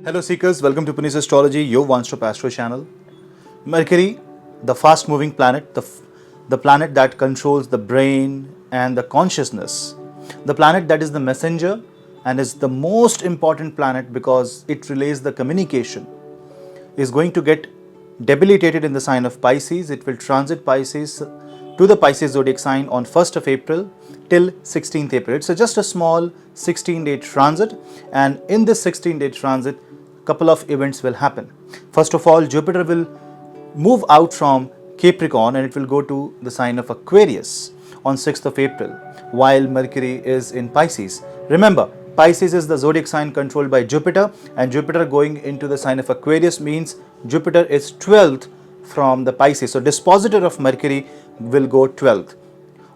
Hello seekers, welcome to Puneet's Astrology, your one-stop astro channel. Mercury, the fast-moving planet, the planet that controls the brain and the consciousness, the planet that is the messenger and is the most important planet because it relays the communication, is going to get debilitated in the sign of Pisces. It will transit Pisces to the Pisces zodiac sign on 1st of April till 16th April. It's just a small 16-day transit, and in this 16-day transit, couple of events will happen. First of all, Jupiter will move out from Capricorn and it will go to the sign of Aquarius on 6th of April, while Mercury is in Pisces. Remember, Pisces is the zodiac sign controlled by Jupiter, and Jupiter going into the sign of Aquarius means Jupiter is 12th from the Pisces. So dispositor of Mercury will go 12th.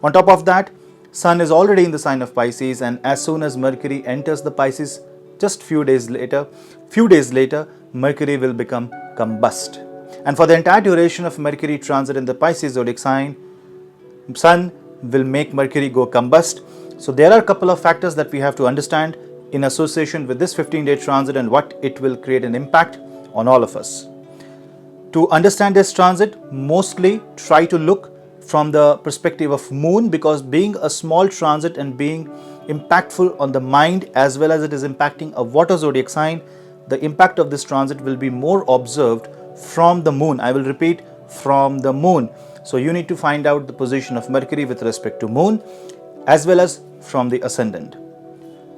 On top of that, Sun is already in the sign of Pisces, and as soon as Mercury enters the Pisces, just few days later, Mercury will become combust. And for the entire duration of Mercury transit in the Pisces zodiac sign, Sun will make Mercury go combust. So there are a couple of factors that we have to understand in association with this 15-day transit and what it will create an impact on all of us. To understand this transit, mostly try to look from the perspective of Moon, because being a small transit and being impactful on the mind as well as it is impacting a water zodiac sign, the impact of this transit will be more observed from the Moon. I will repeat, from the Moon. So you need to find out the position of Mercury with respect to Moon as well as from the ascendant.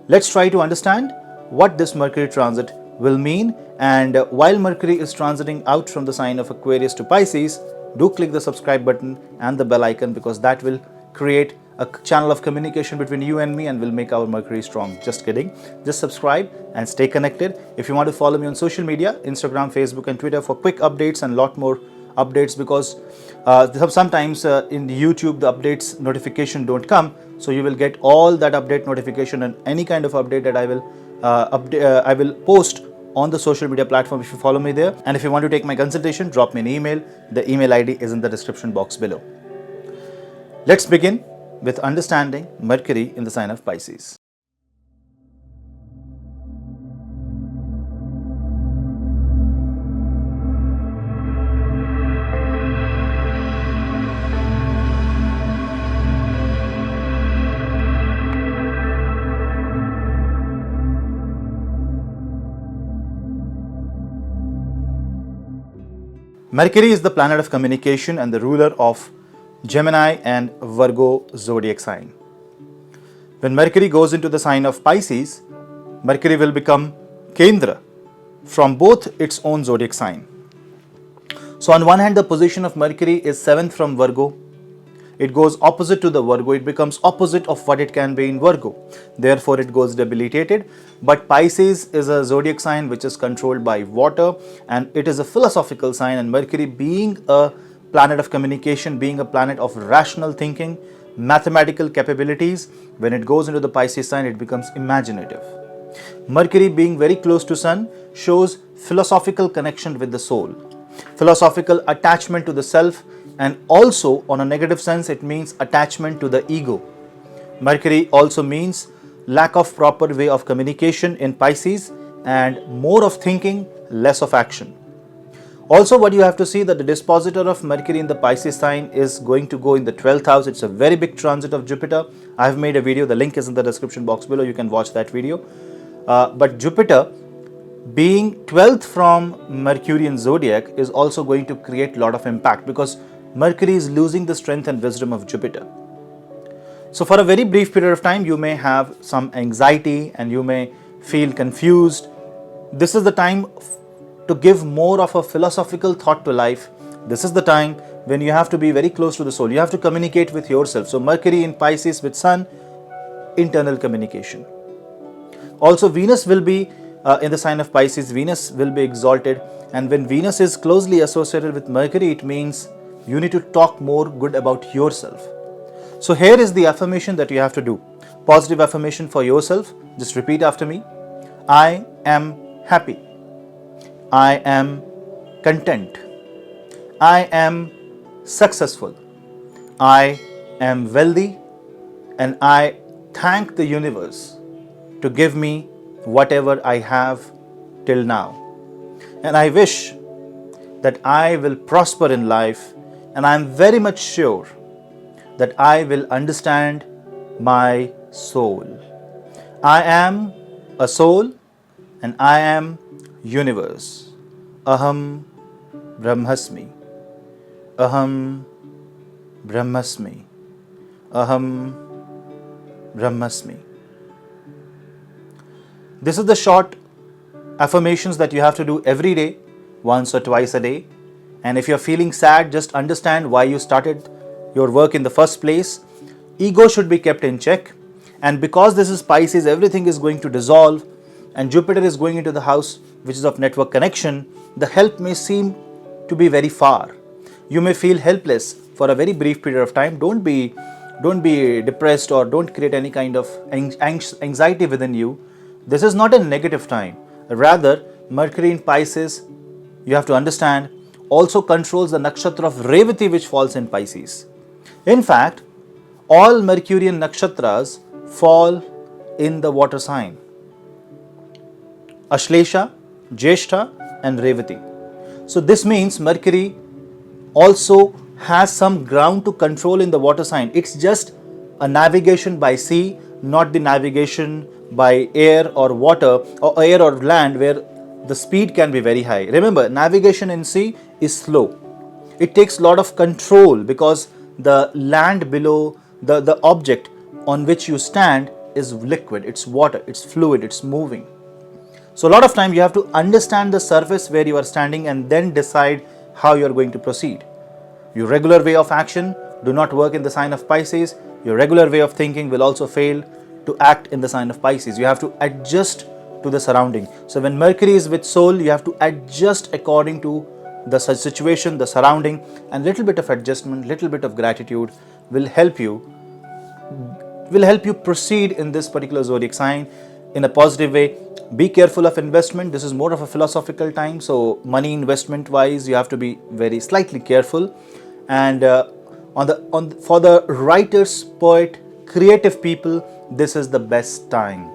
Let's try to understand what this Mercury transit will mean. And while Mercury is transiting out from the sign of Aquarius to Pisces, do click the subscribe button and the bell icon, because that will create a channel of communication between you and me and will make our Mercury strong. Just kidding. Just subscribe and stay connected. If you want to follow me on social media, Instagram, Facebook and Twitter for quick updates and lot more updates, because sometimes in YouTube the updates notification don't come. So you will get all that update notification and any kind of update that I will post on the social media platform if you follow me there. And if you want to take my consultation, drop me an email. The email ID is in the description box below. Let's begin with understanding Mercury in the sign of Pisces. Mercury is the planet of communication and the ruler of Gemini and Virgo zodiac sign. When Mercury goes into the sign of Pisces, Mercury will become Kendra from both its own zodiac sign. So on one hand, the position of Mercury is 7th from Virgo. It goes opposite to the Virgo. It becomes opposite of what it can be in Virgo. Therefore, it goes debilitated. But Pisces is a zodiac sign which is controlled by water, and it is a philosophical sign, and Mercury being a planet of communication, being a planet of rational thinking, mathematical capabilities, when it goes into the Pisces sign, it becomes imaginative. Mercury being very close to Sun shows philosophical connection with the soul, philosophical attachment to the self, and also on a negative sense, it means attachment to the ego. Mercury also means lack of proper way of communication in Pisces and more of thinking, less of action. Also, what you have to see that the dispositor of Mercury in the Pisces sign is going to go in the 12th house. It's a very big transit of Jupiter. I have made a video. The link is in the description box below. You can watch that video. But Jupiter being 12th from Mercurian zodiac is also going to create a lot of impact, because Mercury is losing the strength and wisdom of Jupiter. So for a very brief period of time, you may have some anxiety and you may feel confused. This is the time to give more of a philosophical thought to life. This is the time when you have to be very close to the soul. You have to communicate with yourself. So Mercury in Pisces with Sun, internal communication. Also, Venus will be in the sign of Pisces. Venus will be exalted, and when Venus is closely associated with Mercury, it means you need to talk more good about yourself. So here is the affirmation that you have to do. Positive affirmation for yourself. Just repeat after me. I am happy. I am content. I am successful. I am wealthy, and I thank the universe to give me whatever I have till now. And I wish that I will prosper in life, and I am very much sure that I will understand my soul. I am a soul and I am universe. Aham Brahmasmi. Aham Brahmasmi. Aham Brahmasmi. This is the short affirmations that you have to do every day, once or twice a day. And if you're feeling sad, just understand why you started your work in the first place. Ego should be kept in check. And because this is Pisces, everything is going to dissolve, and Jupiter is going into the house which is of network connection. The help may seem to be very far. You may feel helpless for a very brief period of time. Don't be depressed, or don't create any kind of anxiety within you. This is not a negative time. Rather, Mercury in Pisces, you have to understand, also controls the nakshatra of Revati, which falls in Pisces. In fact, all Mercurian nakshatras fall in the water sign: Ashlesha, Jyeshtha and Revati. So this means Mercury also has some ground to control in the water sign. It's just a navigation by sea, not the navigation by air or water, or air or land, where the speed can be very high. Remember, navigation in sea is slow. It takes a lot of control because the land below, the object on which you stand is liquid, it's water, it's fluid, it's moving. So a lot of time you have to understand the surface where you are standing and then decide how you are going to proceed. Your regular way of action do not work in the sign of Pisces. Your regular way of thinking will also fail to act in the sign of Pisces. You have to adjust to the surrounding. So when Mercury is with soul, you have to adjust according to the situation, the surrounding, and little bit of adjustment, little bit of gratitude will help you proceed in this particular zodiac sign in a positive way. Be careful of investment. This is more of a philosophical time, so money investment wise you have to be very slightly careful. And for the writers, poet, creative people, this is the best time.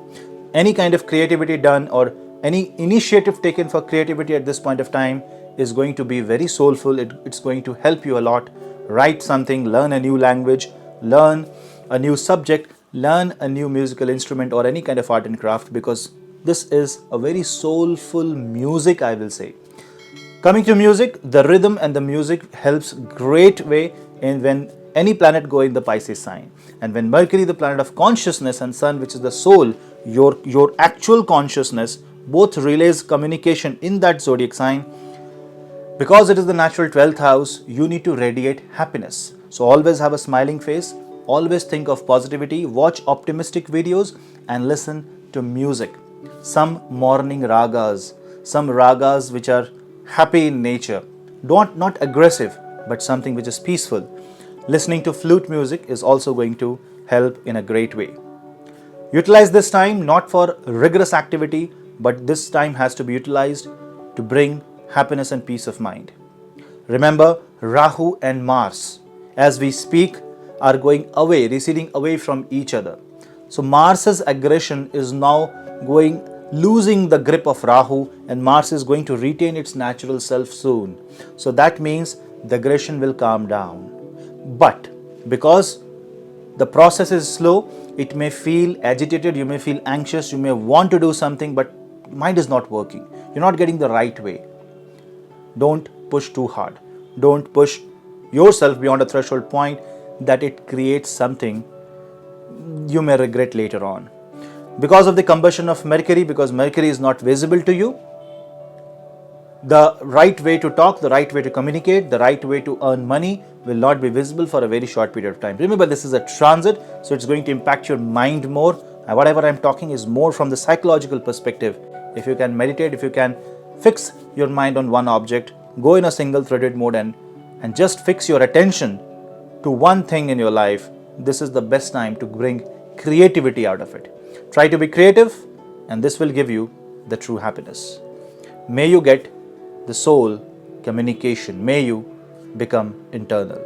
Any kind of creativity done or any initiative taken for creativity at this point of time is going to be very soulful. It's going to help you a lot. Write something, learn a new language, learn a new subject, learn a new musical instrument or any kind of art and craft, because this is a very soulful music, I will say. Coming to music, the rhythm and the music helps great way in when any planet go in the Pisces sign. And when Mercury, the planet of consciousness, and Sun, which is the soul, your actual consciousness, both relays communication in that zodiac sign. Because it is the natural 12th house, you need to radiate happiness. So always have a smiling face, always think of positivity, watch optimistic videos and listen to music. Some morning ragas, some ragas which are happy in nature, not aggressive, but something which is peaceful. Listening to flute music is also going to help in a great way. Utilize this time not for rigorous activity, but this time has to be utilized to bring happiness and peace of mind. Remember, Rahu and Mars, as we speak, are going away, receding away from each other. So Mars's aggression is now losing the grip of Rahu, and Mars is going to retain its natural self soon. So that means the aggression will calm down. But because the process is slow, it may feel agitated, you may feel anxious, you may want to do something, but mind is not working. You're not getting the right way. Don't push too hard. Don't push yourself beyond a threshold point that it creates something you may regret later on. Because of the combustion of Mercury, because Mercury is not visible to you, the right way to talk, the right way to communicate, the right way to earn money will not be visible for a very short period of time. Remember, this is a transit, so it's going to impact your mind more. And whatever I'm talking is more from the psychological perspective. If you can meditate, if you can fix your mind on one object, go in a single threaded mode and just fix your attention to one thing in your life, this is the best time to bring creativity out of it. Try to be creative, and this will give you the true happiness. May you get the soul communication. May you become internal.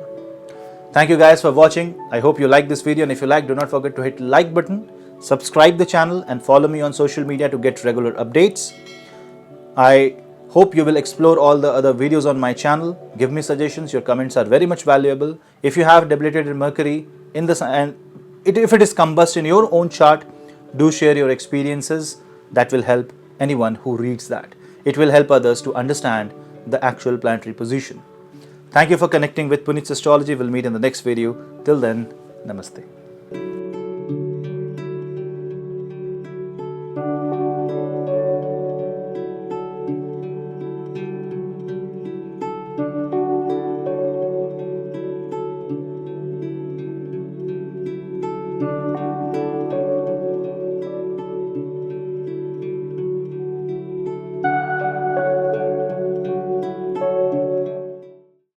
Thank you guys for watching. I hope you like this video, and if you like, do not forget to hit like button, subscribe the channel and follow me on social media to get regular updates. I hope you will explore all the other videos on my channel. Give me suggestions. Your comments are very much valuable. If you have debilitated Mercury in the sun, and if it is combust in your own chart, do share your experiences. That will help anyone who reads that. It will help others to understand the actual planetary position. Thank you for connecting with Puneet's Astrology. We'll meet in the next video. Till then, namaste.